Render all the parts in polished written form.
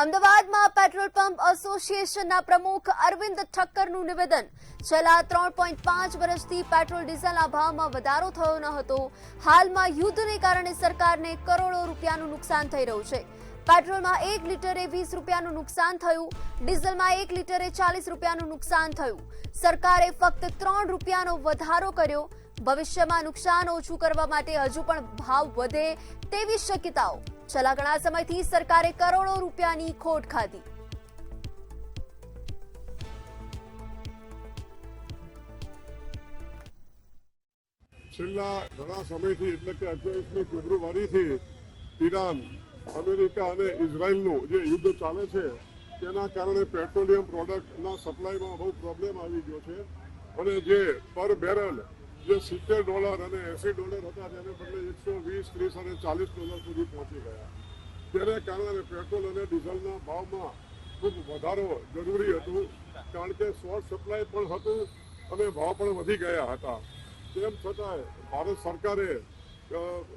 અમદાવાદમાં petrol pump એસોસિએશનના પ્રમુખ અરવિંદ ઠક્કરનું નિવેદન। છેલ્લા 3.5 વર્ષથી પેટ્રોલ ડીઝલના ભાવમાં વધારો થયો ન હતો। હાલમાં યુદ્ધને કારણે સરકારને કરોડો રૂપિયાનું નુકસાન થઈ રહ્યું છે। પેટ્રોલમાં 1 લિટરે 20 રૂપિયાનું નુકસાન થયું, ડીઝલમાં 1 લિટરે 40 રૂપિયાનું નુકસાન થયું। સરકારે ફક્ત 3 રૂપિયાનો વધારો કર્યો। ભવિષ્યમાં નુકસાન ઓછું કરવા માટે હજુ પણ ભાવ વધે તેવી શક્યતાઓ। છેલ્લા ઘણા સમયથી સરકારે કરોડો રૂપિયાની ખોટ ખાધી। છેલ્લા ઘણા સમયથી એટલે કે 28મી ફેબ્રુઆરીથી ઈરાન, અમેરિકા અને ઇઝરાયલનું જે યુદ્ધ ચાલે છે તેના કારણે પેટ્રોલિયમ પ્રોડક્ટના સપ્લાયમાં બહુ પ્રોબ્લેમ આવી ગયો છે અને જે પર બેરલ જે $70 અને $80 હતા તેને બદલે 120, 30 અને $40 સુધી પહોંચી ગયા। તેને કારણે પેટ્રોલ અને ડીઝલના ભાવમાં ખૂબ વધારો જરૂરી હતું, કારણ કે શોર્ટ સપ્લાય પણ હતું અને ભાવ પણ વધી ગયા હતા। તેમ છતાંય ભારત સરકારે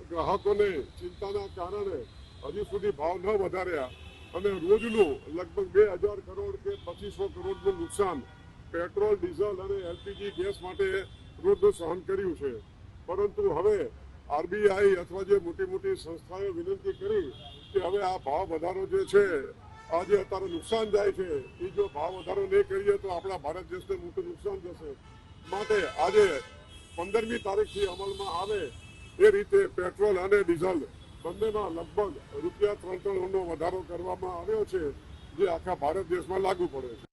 ગ્રાહકોને ચિંતાના કારણે હજી સુધી ભાવ ન વધાર્યા અને રોજનું લગભગ 2000 કરોડ કે 2500 કરોડનું નુકસાન પેટ્રોલ, ડીઝલ અને એલપીજી ગેસ માટે રોજનું સહન કર્યું છે। પરંતુ હવે આરબીઆઈ અથવા જે મોટી મોટી સંસ્થાઓએ વિનંતી કરી કે હવે આ ભાવ વધારો જે છે, આ જે અત્યારે નુકસાન જાય છે એ જો ભાવ વધારો નહીં કરીએ તો આપણા ભારત દેશને મોટું નુકસાન જશે। માટે આજે 15મી તારીખથી અમલમાં આવે એ રીતે પેટ્રોલ અને ડીઝલ બંનેમાં લગભગ ₹3-3નો વધારો કરવામાં આવ્યો છે, જે આખા ભારત દેશમાં લાગુ પડે છે।